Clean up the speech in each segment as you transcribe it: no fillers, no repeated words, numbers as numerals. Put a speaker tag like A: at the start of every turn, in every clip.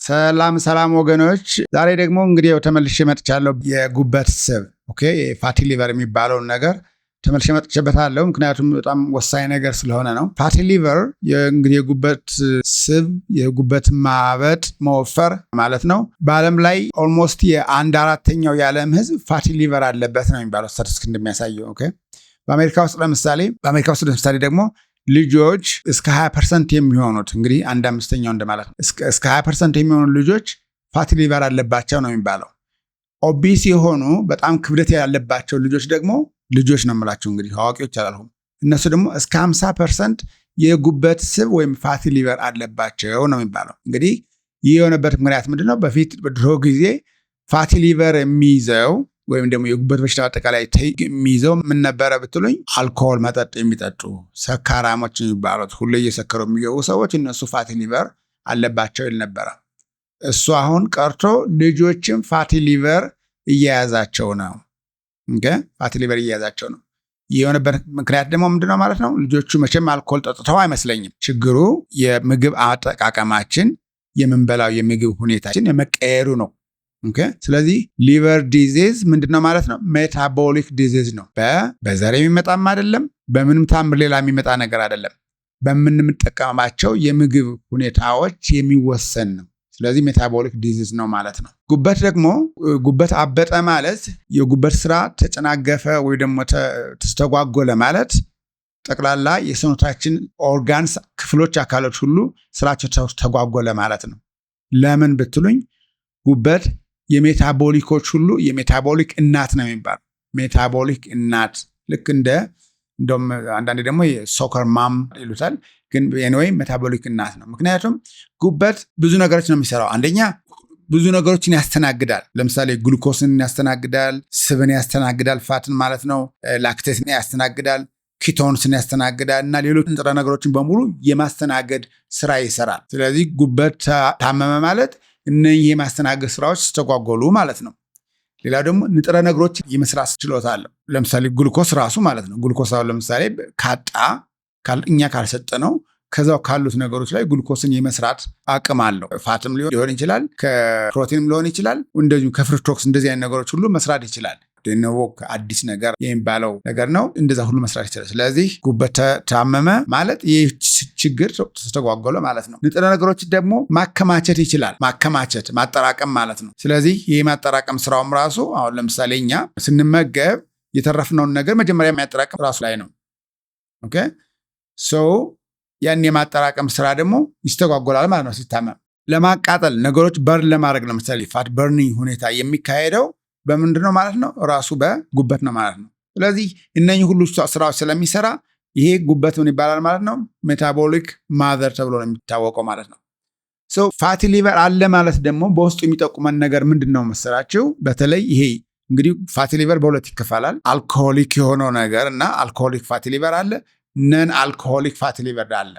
A: ሰላም ወገኖች፣ ዛሬ ደግሞ እንግዲህ ተመልሼ መጥቻለሁ። የጉበት ስብ ፋቲ ሊቨር የሚባለውን ነገር ተመልሼ መጥቼበታለሁ። ምክንያቱም በጣም ወሳኝ ነገር ስለሆነ ነው። ፋቲ ሊቨር እንግዲህ የጉበት ስብ፣ የጉበት ማበጥ መወፈር ማለት ነው። በዓለም ላይ ኦልሞስት የ1/4 የዓለም ህዝብ ፋቲ ሊቨር አለበት ነው የሚባለው ስታቲስቲክስ እንደሚያሳየው። በአሜሪካ ውስጥ ለምሳሌ ደግሞ ልጆች እስከ 20% የሚሆኑት እንግዲህ 1/5 እንደማለት ነው። እስከ 20% የሚሆኑ ልጆች ፋቲ ሊቨር አለባቸው ነው የሚባለው። ኦቢስ የሆኑ በጣም ክብደት ያለባቸው ልጆች ደግሞ ልጆች ነው የምላቸው እንግዲህ አዋቂዎች አላልሁም። እነሱ ደግሞ እስከ 50% የጉበት ስብ ወይም ፋቲ ሊቨር አለባቸው ነው የሚባለው። እንግዲህ ይህ የሆነበት ምክንያት ምንድነው? በፊት በድሮ ጊዜ ፋቲ ሊቨር የሚይዘው ወይም ደግሞ የጉበት በሽታ አጠቃላይ የሚይዘው ምን ነበረ ብትሉኝ፣ አልኮሆል መጠጥ የሚጠጡ ሰካራሞች የሚባሉት ሁሌ እየሰከሩ የሚገቡ ሰዎች እነሱ ፋቲ ሊቨር አለባቸው ይል ነበረ። እሱ አሁን ቀርቶ ልጆችም ፋቲ ሊቨር እየያዛቸው ነው። ፋቲ ሊቨር እየያዛቸው ነው። የሆነበት ምክንያት ደግሞ ምንድነው ማለት ነው? ልጆቹ መቼም አልኮሆል ጠጥተው አይመስለኝም። ችግሩ የምግብ አጠቃቀማችን፣ የምንበላው የምግብ ሁኔታችን የመቀየሩ ነው። ስለዚህ ሊቨር ዲዚዝ ምንድነው ማለት ነው? ሜታቦሊክ ዲዚዝ ነው። በዘር የሚመጣም አይደለም፣ በምንም ታምር ሌላ የሚመጣ ነገር አይደለም። በምንጠቀማቸው የምግብ ሁኔታዎች የሚወሰን ነው። ስለዚህ ሜታቦሊክ ዲዚዝ ነው ማለት ነው። ጉበት ደግሞ ጉበት አበጠ ማለት የጉበት ስራ ተጨናገፈ ወይ ደግሞ ተስተጓጎለ ማለት ጠቅላላ የሰውነታችን ኦርጋንስ፣ ክፍሎች፣ አካሎች ሁሉ ስራቸው ተጓጎለ ማለት ነው። ለምን ብትሉኝ ጉበት የሜታቦሊኮች ሁሉ የሜታቦሊክ እናት ነው የሚባለው። ሜታቦሊክ እናት ልክ እንደውም አንዳንዴ ደግሞ የሶከር ማም ይሉታል። ግን ኤኒዌይ ሜታቦሊክ እናት ነው። ምክንያቱም ጉበት ብዙ ነገሮች ነው የሚሰራው። አንደኛ ብዙ ነገሮችን ያስተናግዳል። ለምሳሌ ግሉኮስን ያስተናግዳል፣ ስብን ያስተናግዳል፣ ፋትን ማለት ነው፣ ላክቴስን ያስተናግዳል፣ ኪቶንስን ያስተናግዳል እና ሌሎች ንጥረ ነገሮችን በሙሉ የማስተናገድ ስራ ይሰራል። ስለዚህ ጉበት ታመመ ማለት እነዚህ የማስተናገድ ስራዎች ተስተጓጎሉ ማለት ነው። ሌላው ደግሞ ንጥረ ነገሮች የመስራት ችሎታ አለው። ለምሳሌ ግሉኮስ ራሱ ማለት ነው። ግሉኮስ አሁን ለምሳሌ እኛ ካልሰጠነው ከዛው ካሉት ነገሮች ላይ ግሉኮስን የመስራት አቅም አለው። ፋትም ሊሆን ይችላል፣ ከፕሮቲንም ሊሆን ይችላል፣ እንደዚሁ ከፍሩክቶስ እንደዚህ አይነት ነገሮች ሁሉ መስራት ይችላል። ደነቦ አዲስ ነገር የሚባለው ነገር ነው። እንደዛ ሁሉ መስራት ይችላል። ስለዚህ ጉበት ታመመ ማለት ይህ ችግር ተስተጓጎለ ማለት ነው። ንጥረ ነገሮች ደግሞ ማከማቸት ይችላል። ማጠራቀም ማለት ነው። ስለዚህ ይህ ማጠራቀም ስራውም ራሱ አሁን ለምሳሌ እኛ ስንመገብ የተረፍነውን ነገር መጀመሪያ የሚያጠራቅም ራሱ ላይ ነው። ያን የማጠራቀም ስራ ደግሞ ይስተጓጎላል ማለት ነው ሲታመም። ለማቃጠል ነገሮች በርን ለማድረግ ለምሳሌ ፋት በርኒንግ ሁኔታ የሚካሄደው በምንድነው ማለት ነው? ራሱ በጉበት ነው ማለት ነው። ስለዚህ እነኚህ ሁሉ ስራዎች ስለሚሰራ ይሄ ጉበት ምን ይባላል ማለት ነው? ሜታቦሊክ ማዘር ተብሎ ነው የሚታወቀው ማለት ነው። ፋቲ ሊቨር አለ ማለት ደግሞ በውስጡ የሚጠቁመን ነገር ምንድነው መሰላችሁ? በተለይ ይሄ እንግዲህ ፋቲ ሊቨር በሁለት ይከፈላል። አልኮሆሊክ የሆነው ነገር እና አልኮሆሊክ ፋቲ ሊቨር አለ፣ ነን አልኮሆሊክ ፋቲ ሊቨር አለ።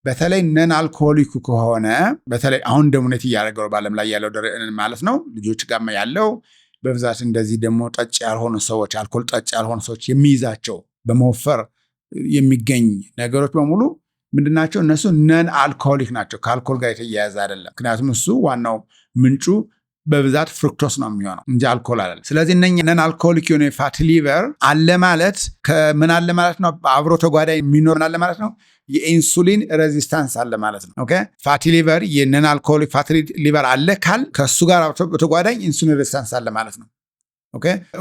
A: በተለይ ነን አልኮሆሊኩ ከሆነ በተለይ አሁን ደሙነት እያደረገው በዓለም ላይ ያለው ማለት ነው ልጆች ጋር ያለው በብዛት እንደዚህ ደግሞ ጠጭ ያልሆኑ ሰዎች፣ አልኮል ጠጭ ያልሆኑ ሰዎች የሚይዛቸው በመወፈር የሚገኝ ነገሮች በሙሉ ምንድናቸው? እነሱ ነን አልኮሆሊክ ናቸው። ከአልኮል ጋር የተያያዘ አይደለም። ምክንያቱም እሱ ዋናው ምንጩ በብዛት ፍሩክቶስ ነው የሚሆነው እንጂ አልኮል አይደለም። ስለዚህ እነኛ ነን አልኮሆሊክ የሆነ ፋቲ ሊቨር አለ ማለት ከምን አለ ማለት ነው? አብሮ ተጓዳኝ የሚኖር አለ ማለት ነው። የኢንሱሊን ሬዚስታንስ አለ ማለት ነው። ፋቲ ሊቨር የነን አልኮሆሊክ ፋቲ ሊቨር አለ ካል ከሱ ጋር ተጓዳኝ ኢንሱሊን ሬዚስታንስ አለ ማለት ነው።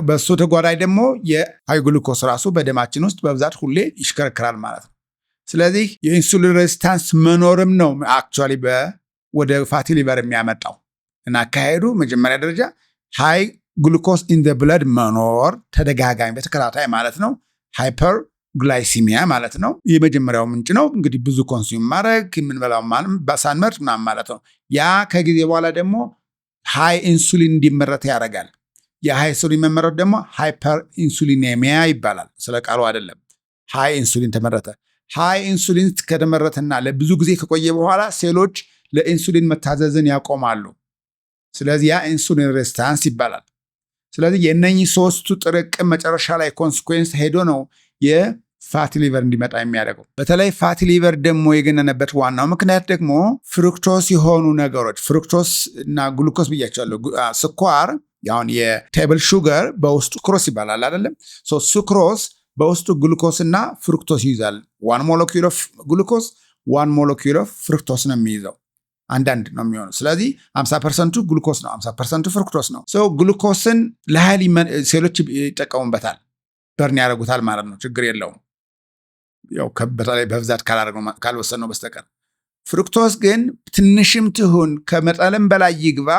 A: በሱ ተጓዳኝ ደግሞ የሃይ ግሉኮስ ራሱ በደማችን ውስጥ በብዛት ሁሌ ይሽከረከራል ማለት ነው። ስለዚህ የኢንሱሊን ሬዚስታንስ መኖርም ነው አክቹዋሊ ወደ ፋቲ ሊቨር የሚያመጣው እና አካሄዱ መጀመሪያ ደረጃ ሃይ ግሉኮስ ኢን ዘ ብለድ መኖር ተደጋጋሚ በተከታታይ ማለት ነው። ሃይፐር ግላይሲሚያ ማለት ነው። የመጀመሪያው ምንጭ ነው። እንግዲህ ብዙ ኮንሱም ማድረግ የምንበላው ሳንመርጥ ምናምን ማለት ነው። ያ ከጊዜ በኋላ ደግሞ ሃይ ኢንሱሊን እንዲመረት ያደርጋል። የሃይ ኢንሱሊን መመረት ደግሞ ሃይፐር ኢንሱሊኔሚያ ይባላል። ስለ ቃሉ አይደለም። ሃይ ኢንሱሊን ተመረተ። ሃይ ኢንሱሊን ከተመረተና ለብዙ ጊዜ ከቆየ በኋላ ሴሎች ለኢንሱሊን መታዘዝን ያቆማሉ። ስለዚህ ያ ኢንሱሊን ሬዚስታንስ ይባላል። ስለዚህ የእነኚህ ሶስቱ ጥርቅም መጨረሻ ላይ ኮንስኩዌንስ ሄዶ ነው ፋቲ ሊቨር እንዲመጣ የሚያደርገው። በተለይ ፋቲ ሊቨር ደግሞ የገነነበት ዋናው ምክንያት ደግሞ ፍሩክቶስ የሆኑ ነገሮች ፍሩክቶስ እና ግሉኮስ ብያቸዋለሁ። ስኳር ያሁን የቴብል ሹገር በውስጡ ክሮስ ይባላል አይደለም? ሱክሮስ በውስጡ ግሉኮስ እና ፍሩክቶስ ይይዛል። 1 ሞለኪውል ኦፍ ግሉኮስ 1 ሞለኪውል ኦፍ ፍሩክቶስ ነው የሚይዘው። አንዳንድ ነው የሚሆነው። ስለዚህ 50% ግሉኮስ ነው፣ 50% ፍሩክቶስ ነው። ግሉኮስን ለኃይል ሴሎች ይጠቀሙበታል፣ በርን ያደርጉታል ማለት ነው። ችግር የለውም ያው በተለይ በብዛት ካልወሰነው በስተቀር። ፍሩክቶስ ግን ትንሽም ትሁን ከመጠንም በላይ ይግባ፣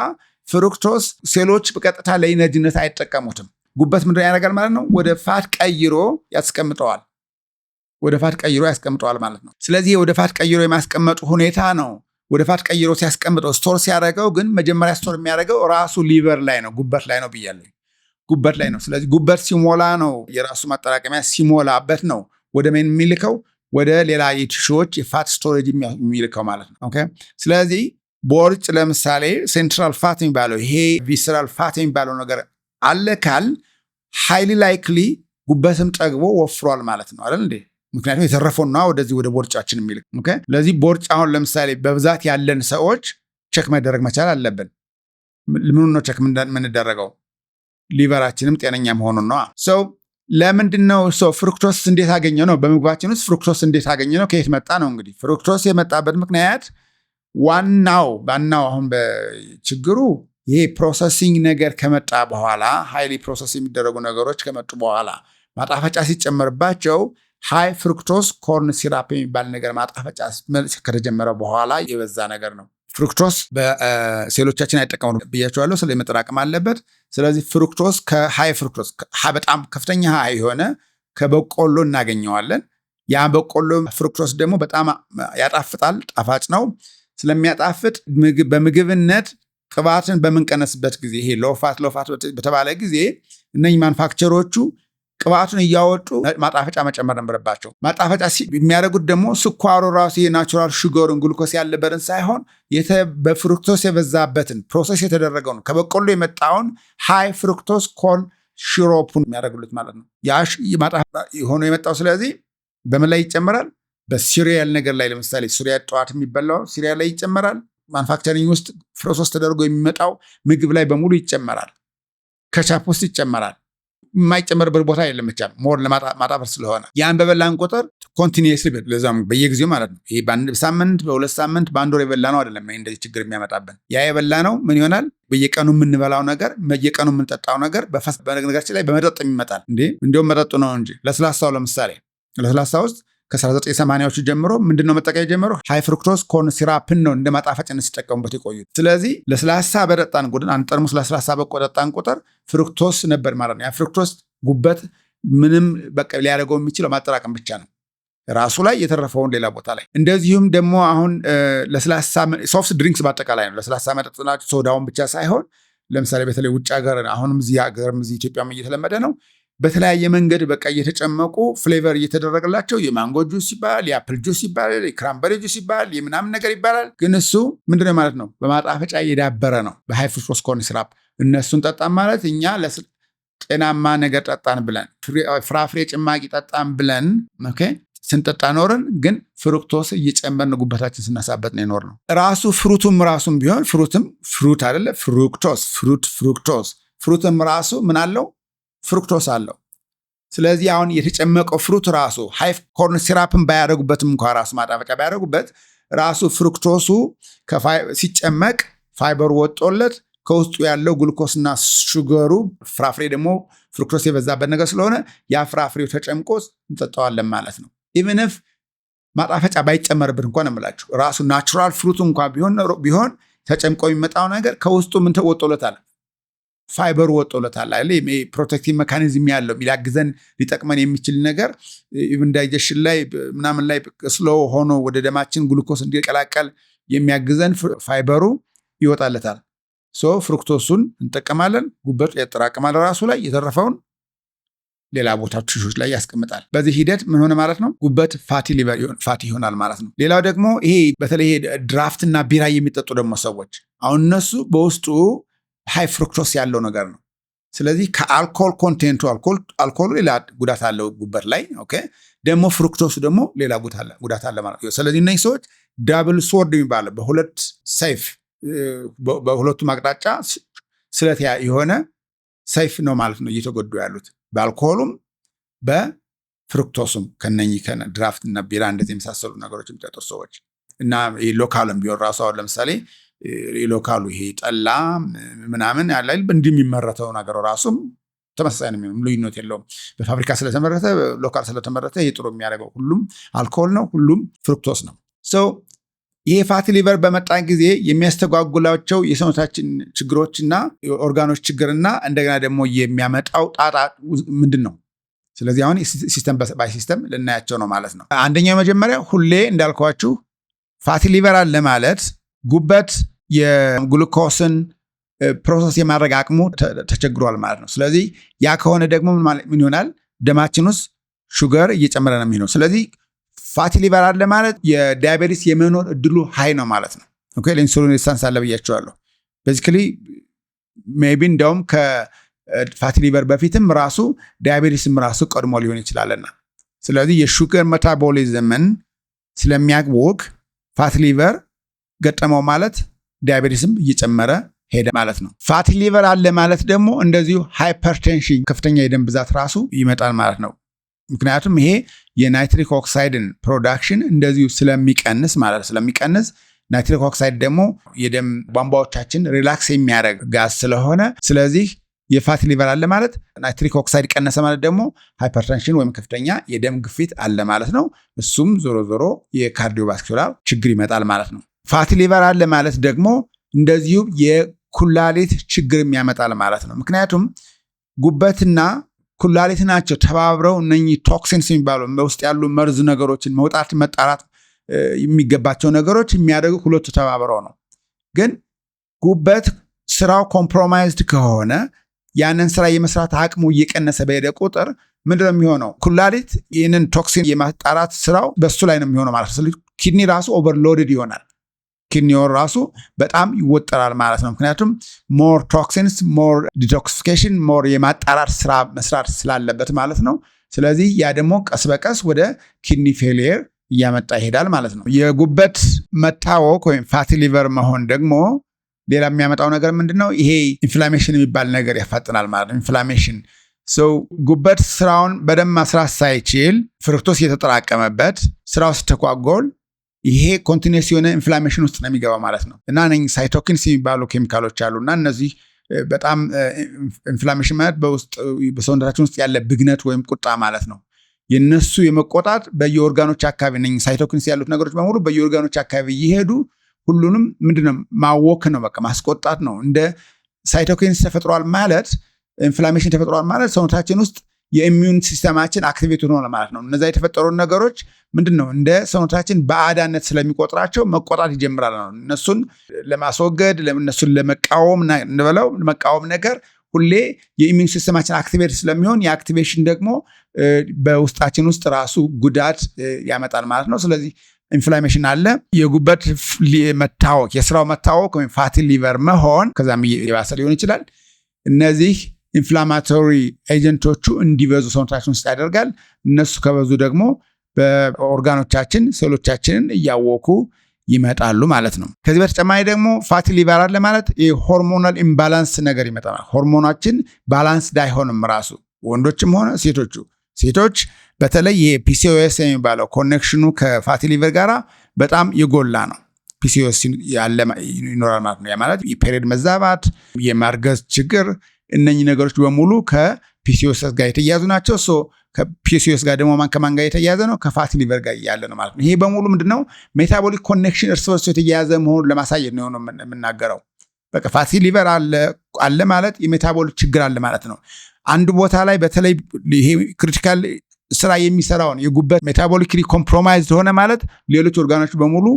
A: ፍሩክቶስ ሴሎች በቀጥታ ለኢነርጂነት አይጠቀሙትም። ጉበት ምንድን ያደርጋል ማለት ነው? ወደ ፋት ቀይሮ ያስቀምጠዋል። ወደ ፋት ቀይሮ ያስቀምጠዋል ማለት ነው። ስለዚህ ወደ ፋት ቀይሮ የማስቀመጡ ሁኔታ ነው። ወደ ፋት ቀይሮ ሲያስቀምጠው ስቶር ሲያደርገው ግን መጀመሪያ ስቶር የሚያደርገው ራሱ ሊቨር ላይ ነው፣ ጉበት ላይ ነው ብያለሁ። ጉበት ላይ ነው። ስለዚህ ጉበት ሲሞላ ነው የራሱ ማጠራቀሚያ ሲሞላበት ነው ወደ ምን የሚልከው ወደ ሌላ የቲሹዎች የፋት ስቶሬጅ የሚልከው ማለት ነው። ኦኬ። ስለዚህ ቦርጭ ለምሳሌ ሴንትራል ፋት የሚባለው ይሄ ቪሰራል ፋት የሚባለው ነገር አለ ካል ሃይሊ ላይክሊ ጉበትም ጠግቦ ወፍሯል ማለት ነው አይደል እንዴ? ምክንያቱም የተረፈውና ወደዚህ ወደ ቦርጫችን የሚልክ። ኦኬ። ስለዚህ ቦርጭ አሁን ለምሳሌ በብዛት ያለን ሰዎች ቼክ መደረግ መቻል አለብን። ምን ነው ቼክ የምንደረገው? ሊቨራችንም ጤነኛ መሆኑን ነው። ሰው ለምንድን ነው ፍሩክቶስ እንዴት አገኘ ነው? በምግባችን ውስጥ ፍሩክቶስ እንዴት አገኘ ነው? ከየት መጣ ነው? እንግዲህ ፍሩክቶስ የመጣበት ምክንያት ዋናው አሁን በችግሩ ይሄ ፕሮሰሲንግ ነገር ከመጣ በኋላ ሃይሊ ፕሮሰስ የሚደረጉ ነገሮች ከመጡ በኋላ ማጣፈጫ ሲጨመርባቸው ሃይ ፍሩክቶስ ኮርን ሲራፕ የሚባል ነገር ማጣፈጫ ከተጀመረ በኋላ የበዛ ነገር ነው። ፍሩክቶስ በሴሎቻችን አይጠቀሙ ብያቸዋለሁ። ስለዚህ መጠራቀም አለበት። ስለዚህ ፍሩክቶስ ከሃይ ፍሩክቶስ በጣም ከፍተኛ ሃይ የሆነ ከበቆሎ እናገኘዋለን። ያ በቆሎ ፍሩክቶስ ደግሞ በጣም ያጣፍጣል፣ ጣፋጭ ነው። ስለሚያጣፍጥ በምግብነት ቅባትን በምንቀነስበት ጊዜ ይሄ ሎፋት በተባለ ጊዜ እነኚህ ማኑፋክቸሮቹ ቅባቱን እያወጡ ማጣፈጫ መጨመር ነበረባቸው። ማጣፈጫ የሚያደርጉት ደግሞ ስኳሩ ራሱ የናቹራል ሹገርን ግሉኮስ ያለበትን ሳይሆን በፍሩክቶስ የበዛበትን ፕሮሰስ የተደረገውን ከበቆሎ የመጣውን ሃይ ፍሩክቶስ ኮርን ሽሮፑን የሚያደርጉት ማለት ነው። ያ ማጣፈጫ ሆኖ የመጣው ስለዚህ በምን ላይ ይጨመራል? በሲሪያል ነገር ላይ ለምሳሌ ሲሪያል ጠዋት የሚበላው ሲሪያል ላይ ይጨመራል። ማኑፋክቸሪንግ ውስጥ ፕሮሰስ ተደርጎ የሚመጣው ምግብ ላይ በሙሉ ይጨመራል። ከቻፕ ውስጥ ይጨመራል። የማይጨመርበት ቦታ የለም። ብቻ ሞር ለማጣፈር ስለሆነ ያን በበላን ቁጥር ኮንቲኒየስሊ ለዛም በየጊዜው ማለት ነው። ይሄ በአንድ ሳምንት፣ በሁለት ሳምንት፣ በአንድ ወር የበላ ነው አይደለም እንደዚህ ችግር የሚያመጣብን። ያ የበላ ነው ምን ይሆናል? በየቀኑ የምንበላው ነገር፣ በየቀኑ የምንጠጣው ነገር በነገራችን ላይ በመጠጥ ይመጣል። እንዲሁም መጠጡ ነው እንጂ ለስላሳው ለምሳሌ ለስላሳ ውስጥ ከ1980ዎቹ ጀምሮ ምንድነው መጠቀም የጀመረው? ሃይ ፍሩክቶስ ኮርን ሲራፕን ነው እንደ ማጣፈጫነት ሲጠቀሙበት የቆዩት። ስለዚህ ለስላሳ በጠጣን ቁጥር አንድ ጠርሙስ ለስላሳ በቆጠጣን ቁጥር ፍሩክቶስ ነበር ማለት ነው። ያ ፍሩክቶስ ጉበት ምንም በቃ ሊያደርገው የሚችለው ማጠራቀም ብቻ ነው ራሱ ላይ የተረፈውን ሌላ ቦታ ላይ። እንደዚሁም ደግሞ አሁን ለስላሳ ሶፍት ድሪንክስ በአጠቃላይ ነው ለስላሳ መጠጥ ናቸው። ሶዳውን ብቻ ሳይሆን ለምሳሌ በተለይ ውጭ ሀገር አሁንም እዚህ ኢትዮጵያም እየተለመደ ነው። በተለያየ መንገድ በቃ እየተጨመቁ ፍሌቨር እየተደረገላቸው የማንጎ ጁስ ይባላል፣ የአፕል ጁስ ይባላል፣ የክራምበሪ ጁስ ይባላል፣ የምናምን ነገር ይባላል። ግን እሱ ምንድነው ማለት ነው? በማጣፈጫ የዳበረ ነው፣ በሃይ ፍሩክቶስ ኮርን ሲራፕ። እነሱን ጠጣን ማለት እኛ ጤናማ ነገር ጠጣን ብለን ፍራፍሬ ጭማቂ ጠጣን ብለን ስንጠጣ ኖርን። ግን ፍሩክቶስ እየጨመርን ጉበታችን ስናሳበት ነው የኖር ነው። ራሱ ፍሩትም ቢሆን ፍሩት አይደለ? ፍሩክቶስ ፍሩትም ራሱ ምን አለው? ፍሩክቶስ አለው። ስለዚህ አሁን የተጨመቀው ፍሩት ራሱ ሃይ ኮርን ሲራፕን ባያደርጉበትም እንኳ ራሱ ማጣፈጫ ባያደርጉበት ራሱ ፍሩክቶሱ ሲጨመቅ ፋይበሩ ወጦለት ከውስጡ ያለው ግሉኮስና ሹገሩ ፍራፍሬ ደግሞ ፍሩክቶስ የበዛበት ነገር ስለሆነ ያ ፍራፍሬው ተጨምቆ እንጠጣዋለን ማለት ነው። ኢቨንፍ ማጣፈጫ ባይጨመርበት እንኳን እምላችሁ ራሱ ናቹራል ፍሩቱ እንኳ ቢሆን ተጨምቆ የሚመጣው ነገር ከውስጡ ምን ተወጦለታል? ፋይበሩ ወጦለታል አይደል? ፕሮቴክቲቭ ሜካኒዝም ያለው ሊያግዘን ሊጠቅመን የሚችል ነገር ኢቭን ዳይጀሽን ላይ ምናምን ላይ ስሎ ሆኖ ወደ ደማችን ግሉኮስ እንዲቀላቀል የሚያግዘን ፋይበሩ ይወጣለታል። ፍሩክቶሱን እንጠቀማለን። ጉበቱ ያጠራቅማል ራሱ ላይ የተረፈውን ሌላ ቦታ ቲሹዎች ላይ ያስቀምጣል። በዚህ ሂደት ምን ሆነ ማለት ነው? ጉበት ፋቲ ይሆናል ማለት ነው። ሌላው ደግሞ ይሄ በተለይ ድራፍትና ቢራ የሚጠጡ ደግሞ ሰዎች አሁን እነሱ በውስጡ ሃይ ፍሩክቶስ ያለው ነገር ነው። ስለዚህ ከአልኮል ኮንቴንቱ አልኮል ሌላ ጉዳት አለው ጉበት ላይ። ኦኬ። ደግሞ ፍሩክቶስ ደግሞ ሌላ ጉዳት አለ ማለት ነው። ስለዚህ እነዚህ ሰዎች ዳብል ስዎርድ የሚባለው በሁለት ሰይፍ በሁለቱም አቅጣጫ ስለት የሆነ ሰይፍ ነው ማለት ነው እየተጎዱ ያሉት በአልኮሆሉም በፍሩክቶስም ከነኚህ ድራፍት እና ቢራ እንደዚህ የመሳሰሉ ነገሮች የሚጠጡ ሰዎች እና ሎካልም ቢሆን ራሱ አሁን ለምሳሌ ሎካሉ ይሄ ጠላ ምናምን ያለ እንዲህ የሚመረተው ነገር ራሱም ተመሳሳይ ነው፣ ልዩነት የለውም። በፋብሪካ ስለተመረተ ሎካል ስለተመረተ ይሄ ጥሩ የሚያደርገው ሁሉም አልኮሆል ነው፣ ሁሉም ፍሩክቶስ ነው። ይሄ ፋቲ ሊቨር በመጣ ጊዜ የሚያስተጓጉላቸው የሰውነታችን ችግሮችና ኦርጋኖች ችግርና እንደገና ደግሞ የሚያመጣው ጣጣ ምንድን ነው? ስለዚህ አሁን ሲስተም ባይ ሲስተም ልናያቸው ነው ማለት ነው። አንደኛው መጀመሪያ ሁሌ እንዳልኳችሁ ፋቲ ሊቨር አለ ማለት ጉበት የግሉኮስን ፕሮሰስ የማድረግ አቅሙ ተቸግሯል ማለት ነው። ስለዚህ ያ ከሆነ ደግሞ ምን ይሆናል? ደማችን ውስጥ ሹገር እየጨመረ ነው የሚሆነው። ስለዚህ ፋቲ ሊቨር አለ ማለት የዳያቤቲስ የመኖር እድሉ ሃይ ነው ማለት ነው። ኦኬ ለኢንሱሊን ሬዚስታንስ አለ ብያቸዋለሁ። ቤዚካሊ ሜይ ቢ እንደውም ከፋቲ ሊቨር በፊትም ራሱ ዳያቤቲስም ራሱ ቀድሞ ሊሆን ይችላልና ስለዚህ የሹገር ሜታቦሊዝምን ስለሚያውቅ ፋቲ ሊቨር ገጠመው ማለት ዳያቤቲስም እየጨመረ ሄደ ማለት ነው። ፋቲ ሊቨር አለ ማለት ደግሞ እንደዚሁ ሃይፐርቴንሽን ከፍተኛ የደም ብዛት ራሱ ይመጣል ማለት ነው። ምክንያቱም ይሄ የናይትሪክ ኦክሳይድን ፕሮዳክሽን እንደዚሁ ስለሚቀንስ ማለት ስለሚቀንስ ናይትሪክ ኦክሳይድ ደግሞ የደም ቧንቧዎቻችን ሪላክስ የሚያደርግ ጋዝ ስለሆነ ስለዚህ የፋቲ ሊቨር አለ ማለት ናይትሪክ ኦክሳይድ ቀነሰ ማለት ደግሞ ሃይፐርቴንሽን ወይም ከፍተኛ የደም ግፊት አለ ማለት ነው። እሱም ዞሮ ዞሮ የካርዲዮቫስኩላር ችግር ይመጣል ማለት ነው። ፋቲ ሊቨር አለ ማለት ደግሞ እንደዚሁ የኩላሊት ችግር ያመጣል ማለት ነው። ምክንያቱም ጉበትና ኩላሊት ናቸው ተባብረው እነኚህ ቶክሲንስ የሚባሉ በውስጥ ያሉ መርዝ ነገሮችን መውጣት መጣራት የሚገባቸው ነገሮች የሚያደርጉ ሁለቱ ተባብረው ነው። ግን ጉበት ስራው ኮምፕሮማይዝድ ከሆነ ያንን ስራ የመስራት አቅሙ እየቀነሰ በሄደ ቁጥር ምንድነው የሚሆነው? ኩላሊት ይህንን ቶክሲን የማጣራት ስራው በሱ ላይ ነው የሚሆነው ማለት ነው። ስለዚህ ኪድኒ ራሱ ኦቨርሎድድ ይሆናል። ኪድኒው ራሱ በጣም ይወጠራል ማለት ነው። ምክንያቱም ሞር ቶክሲንስ ሞር ዲቶክሲፊኬሽን ሞር የማጣራት ስራ መስራት ስላለበት ማለት ነው። ስለዚህ ያ ደግሞ ቀስ በቀስ ወደ ኪድኒ ፌሊየር እያመጣ ይሄዳል ማለት ነው። የጉበት መታወክ ወይም ፋቲ ሊቨር መሆን ደግሞ ሌላ የሚያመጣው ነገር ምንድነው? ይሄ ኢንፍላሜሽን የሚባል ነገር ያፋጥናል ማለት ነው። ኢንፍላሜሽን ጉበት ስራውን በደንብ መስራት ሳይችል ፍሩክቶስ እየተጠራቀመበት ስራው ስተጓጎል ይሄ ኮንቲኒየስ የሆነ ኢንፍላሜሽን ውስጥ ነው የሚገባ ማለት ነው። እና ሳይቶኪንስ የሚባሉ ኬሚካሎች አሉ እና እነዚህ በጣም ኢንፍላሜሽን ማለት በሰውነታችን ውስጥ ያለ ብግነት ወይም ቁጣ ማለት ነው። የነሱ የመቆጣት በየኦርጋኖች አካባቢ ሳይቶኪንስ ያሉት ነገሮች በሙሉ በየኦርጋኖች አካባቢ እየሄዱ ሁሉንም ምንድነው ማወክ ነው፣ በቃ ማስቆጣት ነው። እንደ ሳይቶኪንስ ተፈጥሯል ማለት ኢንፍላሜሽን ተፈጥሯል ማለት ሰውነታችን ውስጥ የኢሚዩን ሲስተማችን አክቲቬት ሆኖ ማለት ነው። እነዛ የተፈጠሩ ነገሮች ምንድነው እንደ ሰውነታችን በአዳነት ስለሚቆጥራቸው መቆጣት ይጀምራል ነው። እነሱን ለማስወገድ እነሱን ለመቃወም እንበለው መቃወም ነገር ሁሌ የኢሚዩን ሲስተማችን አክቲቬት ስለሚሆን የአክቲቬሽን ደግሞ በውስጣችን ውስጥ ራሱ ጉዳት ያመጣል ማለት ነው። ስለዚህ ኢንፍላሜሽን አለ። የጉበት መታወክ የስራው መታወክ ወይም ፋቲ ሊቨር መሆን ከዛም የባሰ ሊሆን ይችላል። እነዚህ ኢንፍላማቶሪ ኤጀንቶቹ እንዲበዙ ሰውነታችን ውስጥ ያደርጋል። እነሱ ከበዙ ደግሞ በኦርጋኖቻችን ሴሎቻችንን እያወኩ ይመጣሉ ማለት ነው። ከዚህ በተጨማሪ ደግሞ ፋቲ ሊቨር አለ ማለት የሆርሞናል ኢምባላንስ ነገር ይመጣል። ሆርሞናችን ባላንስ አይሆንም ራሱ ወንዶችም ሆነ ሴቶች በተለይ የፒሲኦኤስ የሚባለው ኮኔክሽኑ ከፋቲ ሊቨር ጋራ በጣም የጎላ ነው። ፒሲኦኤስ ይኖራል ማለት ነው። ያ ማለት የፔሪድ መዛባት፣ የማርገዝ ችግር እነኚህ ነገሮች በሙሉ ከፒሲኦኤስ ጋር የተያያዙ ናቸው። ከፒሲኦኤስ ጋር ደግሞ ከማን ጋር የተያያዘ ነው? ከፋቲ ሊቨር ጋር ያለ ነው ማለት ነው። ይሄ በሙሉ ምንድነው ሜታቦሊክ ኮኔክሽን እርስ በርሱ የተያያዘ መሆኑን ለማሳየት ነው የምናገረው። በቃ ፋቲ ሊቨር አለ ማለት የሜታቦሊክ ችግር አለ ማለት ነው። አንድ ቦታ ላይ በተለይ ይሄ ክሪቲካል ስራ የሚሰራውን የጉበት ሜታቦሊክሊ ኮምፕሮማይዝድ ሆነ ማለት ሌሎች ኦርጋኖች በሙሉ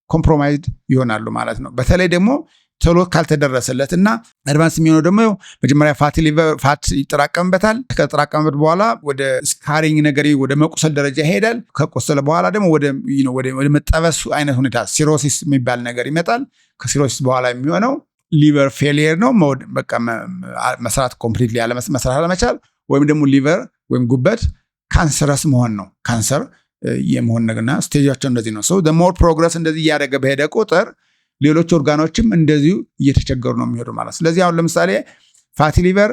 A: ኮምፕሮማይዝድ ይሆናሉ ማለት ነው። በተለይ ደግሞ ቶሎ ካልተደረሰለት እና አድቫንስ የሚሆነው ደግሞ መጀመሪያ ፋቲ ሊቨር ፋት ይጠራቀምበታል። ከተጠራቀምበት በኋላ ወደ ስካሪንግ ነገር ወደ መቁሰል ደረጃ ይሄዳል። ከቆሰለ በኋላ ደግሞ ወደ መጠበሱ አይነት ሁኔታ ሲሮሲስ የሚባል ነገር ይመጣል። ከሲሮሲስ በኋላ የሚሆነው ሊቨር ፌሊየር ነው። በቃ መስራት ኮምፕሊትሊ መስራት አለመቻል ወይም ደግሞ ሊቨር ወይም ጉበት ካንሰረስ መሆን ነው። ካንሰር የመሆን ነገርና ስቴጃቸው እንደዚህ ነው። ሶ the more progress እንደዚህ እያደረገ በሄደ ቁጥር ሌሎች ኦርጋኖችም እንደዚሁ እየተቸገሩ ነው የሚሄዱ ማለት። ስለዚህ አሁን ለምሳሌ ፋቲ ሊቨር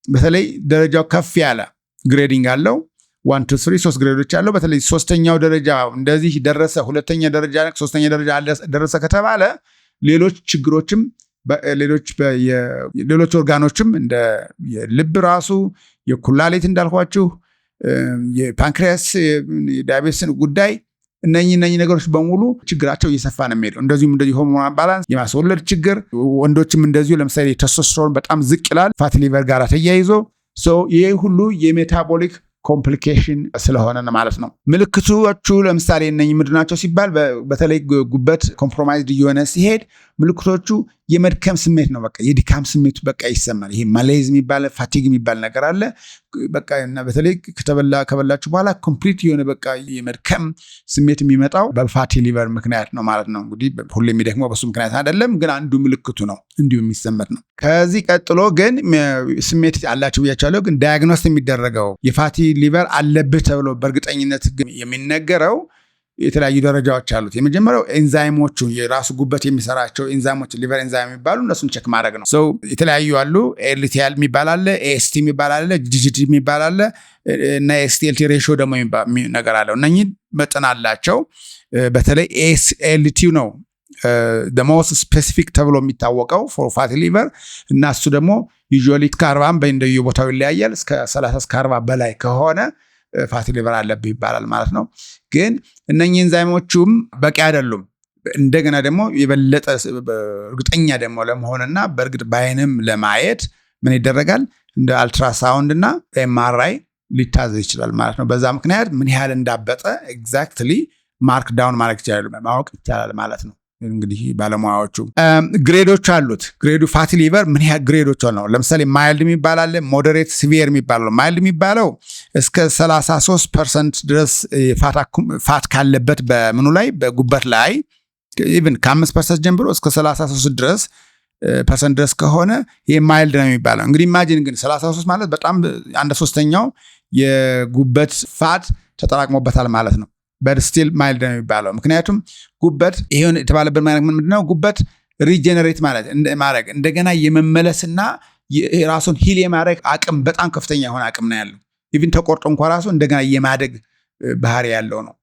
A: በተለይ ደረጃው ከፍ ያለ ግሬዲንግ አለው 1 2 3 3 ግሬዶች አለው። በተለይ ሶስተኛው ደረጃ እንደዚህ ደረሰ፣ ሁለተኛ ደረጃ ሶስተኛ ደረጃ ደረሰ ከተባለ ሌሎች ችግሮችም ሌሎች ኦርጋኖችም እንደ የልብ ራሱ የኩላሊት እንዳልኳችሁ የፓንክሪያስ የዳያቤትስን ጉዳይ እነኚህ ነገሮች በሙሉ ችግራቸው እየሰፋ ነው የሚሄደው። እንደዚሁም ሆርሞናል ባላንስ የማስወለድ ችግር ወንዶችም እንደዚሁ ለምሳሌ ቴስቶስትሮን በጣም ዝቅ ይላል ፋቲ ሊቨር ጋር ተያይዞ። ይሄ ሁሉ የሜታቦሊክ ኮምፕሊኬሽን ስለሆነ ማለት ነው። ምልክቶቹ ለምሳሌ እነኚህ ምንድናቸው ሲባል በተለይ ጉበት ኮምፕሮማይዝድ እየሆነ ሲሄድ ምልክቶቹ የመድከም ስሜት ነው። በቃ የድካም ስሜቱ በቃ ይሰማል። ይሄ ማሌዝ የሚባል ፋቲግ የሚባል ነገር አለ። በቃ እና በተለይ ከበላችሁ በኋላ ኮምፕሊት የሆነ በቃ የመድከም ስሜት የሚመጣው በፋቲ ሊቨር ምክንያት ነው ማለት ነው። እንግዲህ ሁሌ የሚደክመው በሱ ምክንያት አይደለም፣ ግን አንዱ ምልክቱ ነው እንዲሁ የሚሰማት ነው። ከዚህ ቀጥሎ ግን ስሜት አላችሁ ብያችኋለሁ። ግን ዳያግኖስ የሚደረገው የፋቲ ሊቨር አለብህ ተብሎ በእርግጠኝነት የሚነገረው የተለያዩ ደረጃዎች አሉት። የመጀመሪያው ኤንዛይሞቹ የራሱ ጉበት የሚሰራቸው ኤንዛይሞች ሊቨር ኤንዛይም የሚባሉ እነሱን ቸክ ማድረግ ነው። የተለያዩ አሉ። ኤልቲኤል የሚባል አለ፣ ኤስቲ የሚባል አለ፣ ጂጂቲ የሚባል አለ እና ኤስቲኤልቲ ሬሽዮ ደግሞ ነገር አለው። እነኚህ መጠን አላቸው። በተለይ ኤስኤልቲ ነው the most specific ተብሎ የሚታወቀው for fatty liver እና እሱ ደግሞ usually ከ40 በእንደየቦታው ይለያያል። እስከ 30 እስከ 40 በላይ ከሆነ ፋቲ ሊቨር አለብህ ይባላል ማለት ነው። ግን እነኚህ ኤንዛይሞቹም በቂ አይደሉም። እንደገና ደግሞ የበለጠ እርግጠኛ ደግሞ ለመሆንና በእርግጥ በአይንም ለማየት ምን ይደረጋል? እንደ አልትራሳውንድ እና ኤምአርአይ ሊታዘዝ ይችላል ማለት ነው። በዛ ምክንያት ምን ያህል እንዳበጠ ኤግዛክትሊ ማርክ ዳውን ማድረግ ይችላል፣ ማወቅ ይቻላል ማለት ነው። እንግዲህ ባለሙያዎቹ ግሬዶች አሉት። ግሬዱ ፋቲ ሊቨር ምን ያህል ግሬዶች አሉ? ለምሳሌ ማይልድ የሚባል አለ፣ ሞዴሬት፣ ሲቪየር የሚባል ነው። ማይልድ የሚባለው እስከ 33% ድረስ ፋት ካለበት በምኑ ላይ በጉበት ላይ ኢቭን ከ5% ጀምሮ እስከ 33 ድረስ ፐርሰንት ድረስ ከሆነ ይሄ ማይልድ ነው የሚባለው። እንግዲህ ኢማጂን ግን 33 ማለት በጣም 1/3 የጉበት ፋት ተጠራቅሞበታል ማለት ነው። በስቲል ማይልድ ነው የሚባለው። ምክንያቱም ጉበት ይሄን የተባለበት ማለት ምንድነው? ጉበት ሪጀነሬት ማድረግ እንደገና የመመለስና ራሱን ሂል የማድረግ አቅም በጣም ከፍተኛ የሆነ አቅም ነው ያለው። ኢቭን ተቆርጦ እንኳን ራሱ እንደገና የማደግ ባህሪ ያለው ነው።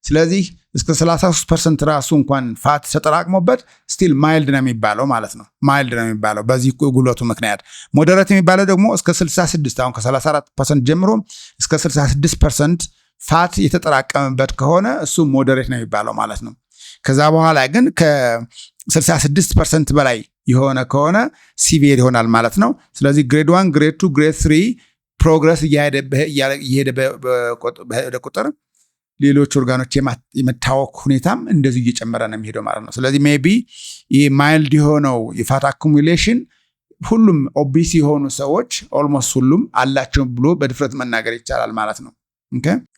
A: ስለዚህ እስከ 33% ራሱ እንኳን ፋት ተጠራቅሞበት ስቲል ማይልድ ነው የሚባለው ማለት ነው። ማይልድ ነው የሚባለው በዚህ ጉልበቱ ምክንያት። ሞዴሬት የሚባለው ደግሞ እስከ 66 አሁን ከ34% ጀምሮ እስከ 66% ፋት የተጠራቀመበት ከሆነ እሱ ሞዴሬት ነው የሚባለው ማለት ነው። ከዛ በኋላ ግን ከ66% በላይ የሆነ ከሆነ ሲቪየር ይሆናል ማለት ነው። ስለዚህ ግሬድ 1 ግሬድ 2 ግሬድ 3 ፕሮግረስ እየሄደ በሄደ ቁጥር ሌሎች ኦርጋኖች የመታወክ ሁኔታም እንደዚህ እየጨመረ ነው የሚሄደው ማለት ነው። ስለዚህ ሜቢ ይህ ማይልድ የሆነው የፋት አኩሙሌሽን ሁሉም ኦቢስ የሆኑ ሰዎች ኦልሞስት ሁሉም አላቸው ብሎ በድፍረት መናገር ይቻላል ማለት ነው።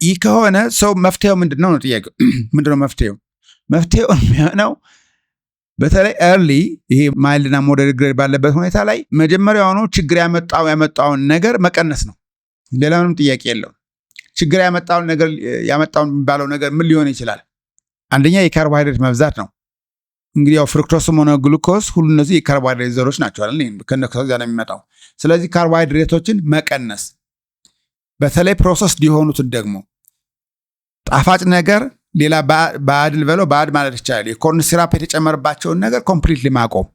A: ይህ ከሆነ ሰው መፍትሄው ምንድነው ነው ጥያቄው። ምንድነው መፍትሄው? መፍትሄው የሚሆነው በተለይ ኤርሊ ይሄ ማይልድና ሞዴሬት ግሬድ ባለበት ሁኔታ ላይ መጀመሪያውኑ ችግር ያመጣውን ነገር መቀነስ ነው። ሌላ ምንም ጥያቄ የለውም። ችግር ያመጣውን የሚባለው ነገር ምን ሊሆን ይችላል? አንደኛ የካርቦሃይድሬት መብዛት ነው። እንግዲህ ያው ፍሩክቶስም ሆነ ግሉኮስ ሁሉ እነዚህ የካርቦሃይድሬት ዘሮች ናቸው አይደል? ከነዛ ነው የሚመጣው። ስለዚህ ካርቦሃይድሬቶችን መቀነስ፣ በተለይ ፕሮሰስ የሆኑትን ደግሞ ጣፋጭ ነገር ሌላ ባዕድ ልበለው ባዕድ ማለት ይቻላል የኮርን ሲራፕ የተጨመረባቸውን ነገር ኮምፕሊትሊ ማቆም።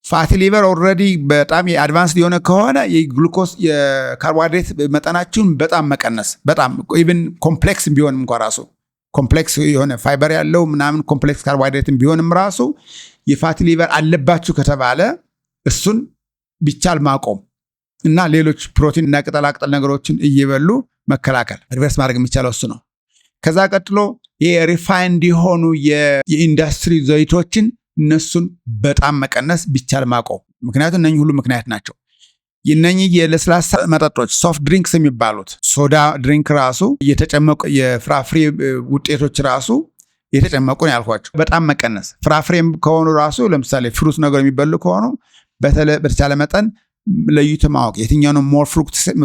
A: ፋቲ ሊቨር ኦልሬዲ በጣም የአድቫንስድ የሆነ ከሆነ የግሉኮስ የካርቦሃይድሬት መጠናችሁን በጣም መቀነስ። በጣም ኢቭን ኮምፕሌክስ ቢሆንም እንኳን ራሱ ኮምፕሌክስ የሆነ ፋይበር ያለው ምናምን ኮምፕሌክስ ካርቦሃይድሬትን ቢሆንም ራሱ የፋቲ ሊቨር አለባችሁ ከተባለ እሱን ቢቻል ማቆም እና ሌሎች ፕሮቲን እና ቅጠላቅጠል ነገሮችን እየበሉ መከላከል ሪቨርስ ማድረግ የሚቻለው እሱ ነው። ከዛ ቀጥሎ የሪፋይንድ የሆኑ የኢንዱስትሪ ዘይቶችን እነሱን በጣም መቀነስ ቢቻል ማቆም። ምክንያቱም እነኚህ ሁሉ ምክንያት ናቸው። እነኚህ የለስላሳ መጠጦች ሶፍት ድሪንክስ የሚባሉት ሶዳ ድሪንክ ራሱ የተጨመቁ የፍራፍሬ ውጤቶች ራሱ የተጨመቁ ነው ያልኳቸው በጣም መቀነስ። ፍራፍሬም ከሆኑ ራሱ ለምሳሌ ፍሩት ነገር የሚበሉ ከሆኑ በተቻለ መጠን ለይቶ ማወቅ የትኛው ነው ሞር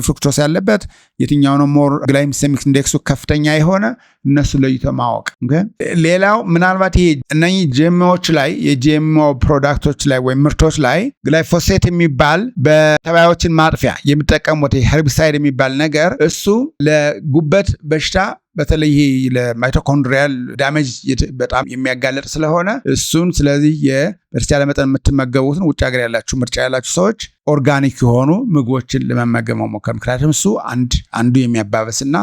A: ፍሩክቶስ ያለበት የትኛው ነው ሞር ግላይሴሚክ ኢንዴክሱ ከፍተኛ የሆነ እነሱ ለይቶ ማወቅ። ሌላው ምናልባት ይሄ እነኚህ ጂኤምኦዎች ላይ የጂኤምኦ ፕሮዳክቶች ላይ ወይም ምርቶች ላይ ግላይፎሴት የሚባል በተባዮችን ማጥፊያ የሚጠቀሙት ሄርቢሳይድ የሚባል ነገር እሱ ለጉበት በሽታ በተለይ ለማይቶኮንድሪያል ዳሜጅ በጣም የሚያጋለጥ ስለሆነ እሱን ስለዚህ በተቻለ መጠን የምትመገቡትን ውጭ ሀገር ያላችሁ ምርጫ ያላችሁ ሰዎች ኦርጋኒክ የሆኑ ምግቦችን ለመመገብ መሞከር። ምክንያቱም እሱ አንዱ የሚያባበስና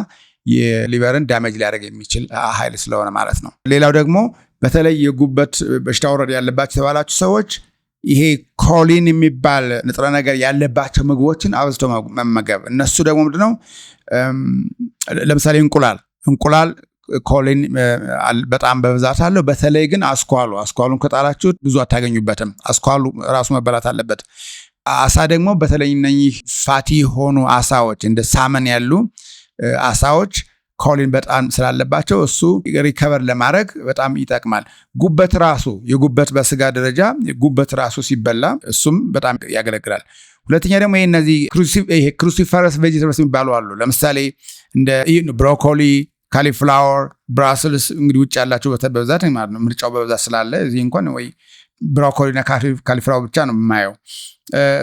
A: የሊቨርን ዳሜጅ ሊያደርግ የሚችል ኃይል ስለሆነ ማለት ነው። ሌላው ደግሞ በተለይ የጉበት በሽታ ወረድ ያለባችሁ የተባላችሁ ሰዎች ይሄ ኮሊን የሚባል ንጥረ ነገር ያለባቸው ምግቦችን አብዝቶ መመገብ። እነሱ ደግሞ ምንድነው ለምሳሌ እንቁላል ኮሊን በጣም በብዛት አለው። በተለይ ግን አስኳሉን ከጣላችሁት ብዙ አታገኙበትም። አስኳሉ ራሱ መበላት አለበት። አሳ ደግሞ በተለይ እነኚህ ፋቲ ሆኑ አሳዎች እንደ ሳመን ያሉ አሳዎች ኮሊን በጣም ስላለባቸው እሱ ሪከቨር ለማድረግ በጣም ይጠቅማል። የጉበት በስጋ ደረጃ ጉበት ራሱ ሲበላ እሱም በጣም ያገለግላል። ሁለተኛ ደግሞ እነዚህ ክሩሲፈረስ ቬጂተብልስ የሚባሉ አሉ። ለምሳሌ እንደ ብሮኮሊ፣ ካሊፍላወር፣ ብራስልስ እንግዲህ ውጭ ያላቸው በብዛት ማለት ነው ምርጫው በብዛት ስላለ እዚህ እንኳን ወይ ብሮኮሊና ካሊፍላወር ብቻ ነው የማየው።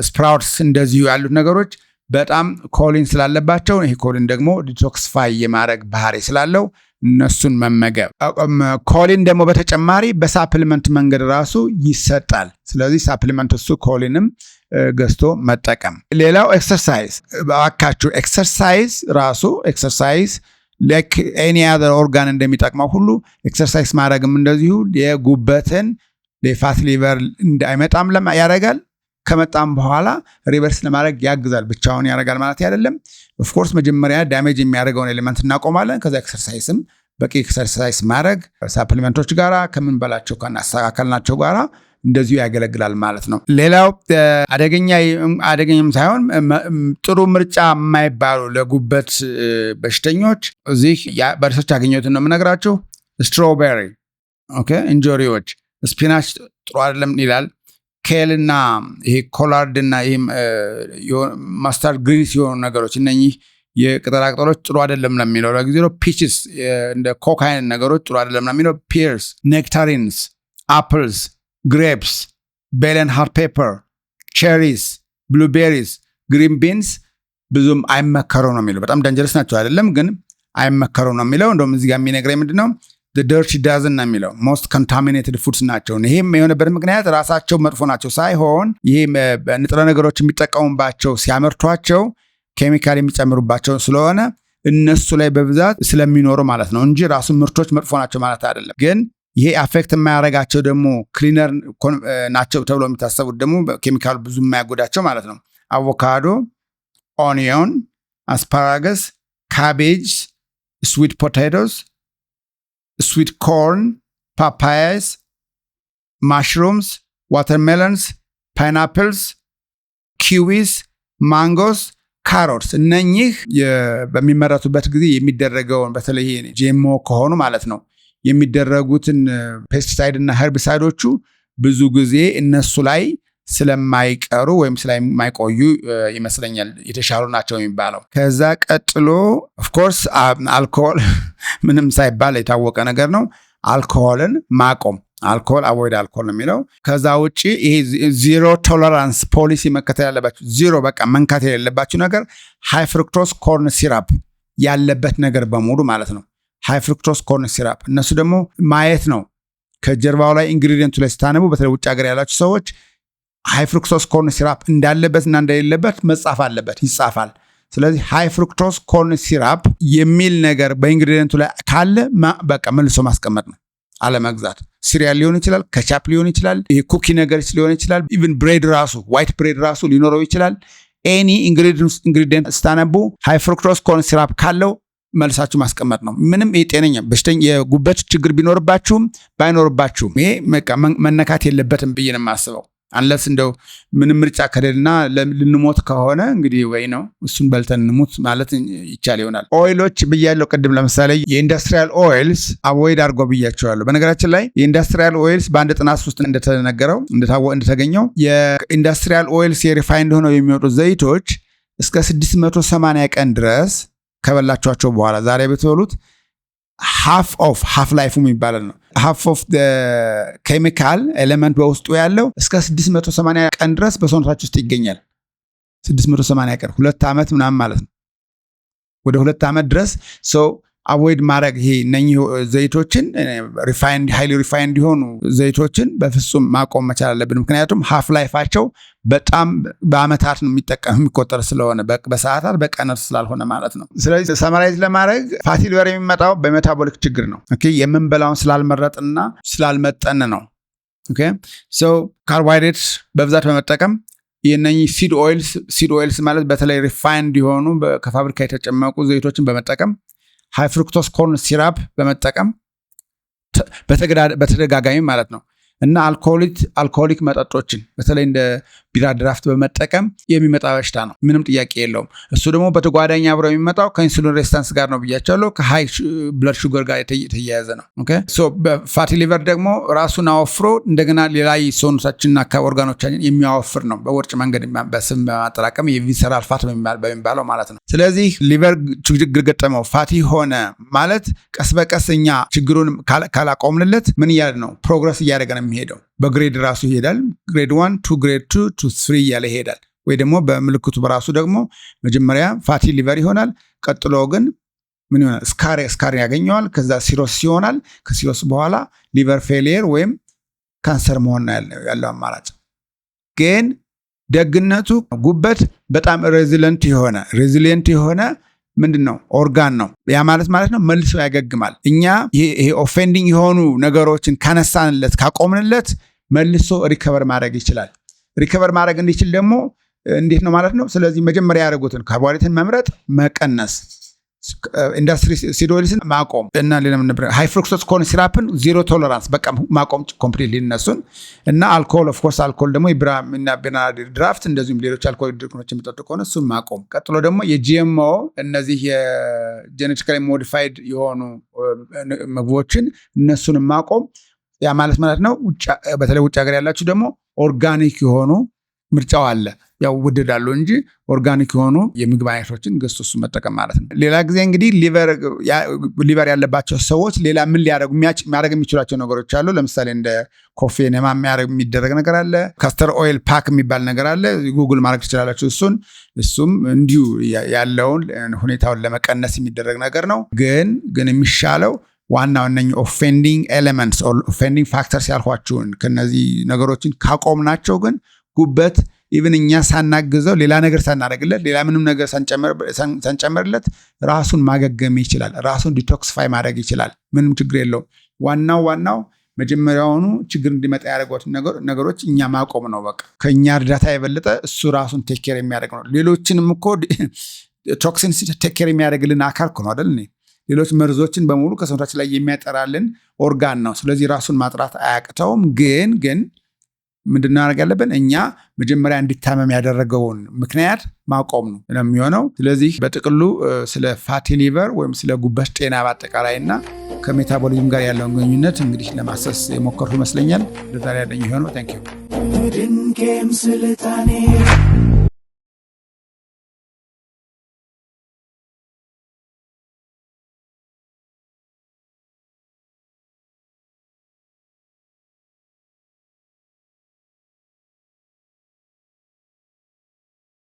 A: ስፕራውትስ እንደዚሁ ያሉት ነገሮች በጣም ኮሊን ስላለባቸው ይሄ ኮሊን ደግሞ ዲቶክስፋይ የማድረግ ባህሪ ስላለው እነሱን መመገብ። ኮሊን ደግሞ በተጨማሪ በሳፕሊመንት መንገድ ራሱ ይሰጣል። ስለዚህ ሳፕሊመንት እሱ ኮሊንም ገዝቶ መጠቀም። ሌላው ኤክሰርሳይዝ፣ ባካችሁ ኤክሰርሳይዝ ላይክ ኤኒ አዘር ኦርጋን እንደሚጠቅመው ሁሉ ኤክሰርሳይዝ ማድረግም እንደዚሁ የጉበትን የፋት ሊቨር እንዳይመጣም ያደርጋል። ከመጣም በኋላ ሪቨርስ ለማድረግ ያግዛል። ብቻውን ያደርጋል ማለት አይደለም። ኦፍኮርስ መጀመሪያ ዳሜጅ የሚያደርገውን ኤሌመንት እናቆማለን። ከዛ ኤክሰርሳይስም በቂ ኤክሰርሳይዝ ማድረግ ሳፕሊመንቶች ጋራ ከምንበላቸው ካናስተካከልናቸው ጋራ እንደዚሁ ያገለግላል ማለት ነው። ሌላው አደገኛም ሳይሆን ጥሩ ምርጫ የማይባሉ ለጉበት በሽተኞች እዚህ በሪሰርች ያገኘሁትን ነው የምነግራችሁ። ስትሮቤሪ፣ እንጆሪዎች፣ ስፒናች ጥሩ አይደለም ይላል። ኬልና ይሄ ኮላርድ እና ይሄ ማስታርድ ግሪንስ የሆኑ ነገሮች እነኚህ የቅጠላቅጠሎች ጥሩ አይደለም ነው የሚለው። ለጊዜው ፒችስ እንደ ኮካይን ነገሮች ጥሩ አይደለም ነው የሚለው። ፒርስ፣ ኔክታሪንስ፣ አፕልስ፣ ግሬፕስ፣ ቤል ኤንድ ሃርት ፔፐር፣ ቼሪስ፣ ብሉቤሪስ፣ ግሪን ቢንስ ብዙም አይመከሩ ነው የሚለው። በጣም ዳንጀረስ ናቸው አይደለም ግን አይመከሩ ነው የሚለው። እንደውም እዚህ ጋር የሚነግረኝ ምንድነው the dirty dozen ነው የሚለው most contaminated foods ናቸው። ይሄም የሆነበት ምክንያት ራሳቸው መጥፎ ናቸው ሳይሆን ይሄ ንጥረ ነገሮች የሚጠቀሙባቸው ሲያመርቷቸው ኬሚካል የሚጨምሩባቸው ስለሆነ እነሱ ላይ በብዛት ስለሚኖሩ ማለት ነው እንጂ ራሱ ምርቶች መጥፎ ናቸው ማለት አይደለም። ግን ይሄ አፌክት የማያደርጋቸው ደግሞ ክሊነር ናቸው ተብሎ የሚታሰቡት ደግሞ ኬሚካል ብዙ የማያጎዳቸው ማለት ነው። አቮካዶ፣ ኦኒዮን፣ አስፓራገስ፣ ካቤጅ፣ ስዊት ፖቴቶስ፣ ስዊት ኮርን፣ ፓፓያስ፣ ማሽሩምስ፣ ዋተርሜለንስ፣ ፓይናፕልስ፣ ኪዊስ፣ ማንጎስ፣ ካሮትስ እነኚህ በሚመረቱበት ጊዜ የሚደረገውን በተለይ ጂኤምኦ ከሆኑ ማለት ነው የሚደረጉትን ፔስቲሳይድ እና ሄርቢሳይዶቹ ብዙ ጊዜ እነሱ ላይ ስለማይቀሩ ወይም ስለማይቆዩ ይመስለኛል የተሻሉ ናቸው የሚባለው። ከዛ ቀጥሎ ኦፍኮርስ አልኮሆል ምንም ሳይባል የታወቀ ነገር ነው። አልኮሆልን ማቆም፣ አቮይድ አልኮሆል ነው የሚለው። ከዛ ውጭ ይሄ ዚሮ ቶለራንስ ፖሊሲ መከተል ያለባችሁ ዚሮ በቃ መንካት የሌለባችሁ ነገር ሃይ ፍሩክቶስ ኮርን ሲራፕ ያለበት ነገር በሙሉ ማለት ነው። ሃይ ፍሩክቶስ ኮርን ሲራፕ እነሱ ደግሞ ማየት ነው ከጀርባው ላይ ኢንግሪዲየንቱ ላይ ስታነቡ በተለይ ውጭ ሀገር ያላችሁ ሰዎች ሃይ ፍሩክቶስ ኮርን ሲራፕ እንዳለበትና እንደሌለበት መጻፍ አለበት፣ ይጻፋል። ስለዚህ ሃይ ፍሩክቶስ ኮርን ሲራፕ የሚል ነገር በኢንግሪዲየንቱ ላይ ካለ በቃ መልሶ ማስቀመጥ ነው፣ አለመግዛት። ሲሪያል ሊሆን ይችላል፣ ከቻፕ ሊሆን ይችላል፣ ይሄ ኩኪ ነገር ሊሆን ይችላል፣ ኢቭን ብሬድ ራሱ ዋይት ብሬድ ራሱ ሊኖረው ይችላል። ኤኒ ኢንግሪዲየንት ስታነቡ ሃይ ፍሩክቶስ ኮርን ሲራፕ ካለው መልሳችሁ ማስቀመጥ ነው። ምንም የጤነኛ በሽተኛ የጉበት ችግር ቢኖርባችሁም ባይኖርባችሁም ይሄ መነካት የለበትም ብዬ ነው የማስበው። አንለስ እንደው ምንም ምርጫ ከሌለና ልንሞት ከሆነ እንግዲህ ወይ ነው እሱን በልተን እንሞት ማለት ይቻል ይሆናል። ኦይሎች ብያለሁ ቅድም። ለምሳሌ የኢንዱስትሪያል ኦይልስ አቮይድ አድርጎ ብያቸዋለሁ። በነገራችን ላይ የኢንዱስትሪያል ኦይልስ በአንድ ጥናት ውስጥ እንደተገኘው የኢንዱስትሪያል ኦይልስ የሪፋይንድ ሆነው የሚወጡ ዘይቶች እስከ 680 ቀን ድረስ ከበላቸዋቸው በኋላ ዛሬ ብትበሉት ሃፍ ላይፉ የሚባለው ነው። ሃፍ ኦፍ ኬሚካል ኤሌመንት በውስጡ ያለው እስከ 680 ቀን ድረስ በሰውነታችሁ ውስጥ ይገኛል። 680 ቀን 2 ዓመት ምናምን ማለት ነው። ወደ 2 ዓመት ድረስ ሰው አቮይድ ማድረግ ይሄ እነኚህ ዘይቶችን ሃይሊ ሪፋይንድ የሆኑ ዘይቶችን በፍጹም ማቆም መቻል አለብን። ምክንያቱም ሃፍ ላይፋቸው በጣም በአመታት ነው የሚቆጠር ስለሆነ በሰዓታት በቀናት ስላልሆነ ማለት ነው። ስለዚህ ሰማራይዝ ለማድረግ ፋቲ ሊቨር የሚመጣው በሜታቦሊክ ችግር ነው። ኦኬ የምንበላውን ስላልመረጥና ስላልመጠን ነው። ኦኬ ሶ ካርቦሃይድሬት በብዛት በመጠቀም የነኚህ ሲድ ኦይልስ ማለት በተለይ ሪፋይንድ የሆኑ ከፋብሪካ የተጨመቁ ዘይቶችን በመጠቀም ሃይ ፍሩክቶስ ኮርን ሲራፕ በመጠቀም በተደጋጋሚ ማለት ነው እና አልኮሆሊክ መጠጦችን በተለይ እንደ ቢራ ድራፍት በመጠቀም የሚመጣ በሽታ ነው። ምንም ጥያቄ የለውም። እሱ ደግሞ በተጓዳኝ አብረው የሚመጣው ከኢንሱሊን ሬዚስታንስ ጋር ነው ብያቸዋለሁ። ከሃይ ብለድ ሹገር ጋር የተያያዘ ነው። ኦኬ ሶ በፋቲ ሊቨር ደግሞ ራሱን አወፍሮ እንደገና ሌላ ሰውነታችንና ኦርጋኖቻችን የሚያወፍር ነው። በውርጭ መንገድ በስም በማጠራቀም የቪሰራል ፋት በሚባለው ማለት ነው። ስለዚህ ሊቨር ችግር ገጠመው ፋቲ ሆነ ማለት ቀስ በቀስ እኛ ችግሩን ካላቆምንለት ምን እያለ ነው ፕሮግረስ እያደረገ ነው የሚሄደው። በግሬድ ራሱ ይሄዳል። ግሬድ 1 ቱ ግሬድ 2 ቱ 3 እያለ ይሄዳል። ወይ ደግሞ በምልክቱ በራሱ ደግሞ መጀመሪያ ፋቲ ሊቨር ይሆናል። ቀጥሎ ግን ምን ይሆናል? ስካር ያገኘዋል። ከዛ ሲሮስ ይሆናል። ከሲሮስ በኋላ ሊቨር ፌሊየር ወይም ካንሰር መሆን ያለው አማራጭ። ግን ደግነቱ ጉበት በጣም ሬዚሊየንት የሆነ ምንድን ነው ኦርጋን ነው። ያ ማለት ነው መልሶ ያገግማል። እኛ ይሄ ኦፌንዲንግ የሆኑ ነገሮችን ካነሳንለት ካቆምንለት መልሶ ሪከቨር ማድረግ ይችላል። ሪከቨር ማድረግ እንዲችል ደግሞ እንዴት ነው ማለት ነው? ስለዚህ መጀመሪያ ያደረጉትን ካርቦሃይድሬትን መምረጥ፣ መቀነስ፣ ኢንዱስትሪ ሲድ ኦይልስን ማቆም እና ሃይ ፍሩክቶስ ኮርን ሲራፕን ዜሮ ቶለራንስ በቃ ማቆም ኮምፕሊትሊ እነሱን እና አልኮሆል ኦፍ ኮርስ አልኮሆል ደግሞ የቢራና ድራፍት እንደዚሁም ሌሎች አልኮሆል ድርቆች የሚጠጡ ከሆነ እሱን ማቆም። ቀጥሎ ደግሞ የጂኤምኦ እነዚህ የጄኔቲካሊ ሞዲፋይድ የሆኑ ምግቦችን እነሱን ማቆም። ያ ማለት ነው በተለይ ውጭ ሀገር ያላችሁ ደግሞ ኦርጋኒክ የሆኑ ምርጫው አለ። ያው ውድዳሉ እንጂ ኦርጋኒክ የሆኑ የምግብ አይነቶችን ገዝቶ እሱ መጠቀም ማለት ነው። ሌላ ጊዜ እንግዲህ ሊቨር ያለባቸው ሰዎች ሌላ ምን ማድረግ የሚችሏቸው ነገሮች አሉ። ለምሳሌ እንደ ኮፊ ኔማ የሚደረግ ነገር አለ። ካስተር ኦይል ፓክ የሚባል ነገር አለ። ጉግል ማድረግ ትችላላችሁ። እሱም እንዲሁ ያለውን ሁኔታውን ለመቀነስ የሚደረግ ነገር ነው። ግን የሚሻለው ዋናው እነኚህ ኦፌንዲንግ ኤሌመንትስ ኦፌንዲንግ ፋክተርስ ያልኳችሁን ከነዚህ ነገሮችን ካቆምናቸው ግን ጉበት ኢቭን እኛ ሳናግዘው ሌላ ነገር ሳናደርግለት ሌላ ምንም ነገር ሳንጨምርለት ራሱን ማገገም ይችላል። ራሱን ዲቶክሲፋይ ማድረግ ይችላል። ምንም ችግር የለውም። ዋናው መጀመሪያውኑ ችግር እንዲመጣ ያደረጓትን ነገሮች እኛ ማቆም ነው። በቃ ከእኛ እርዳታ የበለጠ እሱ ራሱን ቴክ ኬር የሚያደርግ ነው። ሌሎችንም እኮ ቶክሲን ቴክ ኬር የሚያደርግልን አካል እኮ ነው አይደል? ሌሎች መርዞችን በሙሉ ከሰውነታችን ላይ የሚያጠራልን ኦርጋን ነው። ስለዚህ ራሱን ማጥራት አያቅተውም። ግን ምንድን ማድረግ ያለብን እኛ መጀመሪያ እንዲታመም ያደረገውን ምክንያት ማቆም ነው የሚሆነው። ስለዚህ በጥቅሉ ስለ ፋቲ ሊቨር ወይም ስለ ጉበት ጤና በአጠቃላይ እና ከሜታቦሊዝም ጋር ያለውን ግንኙነት እንግዲህ ለማሰስ የሞከርኩ ይመስለኛል። ለዛሬ ያለኝ የሆነው ታንኪዩ።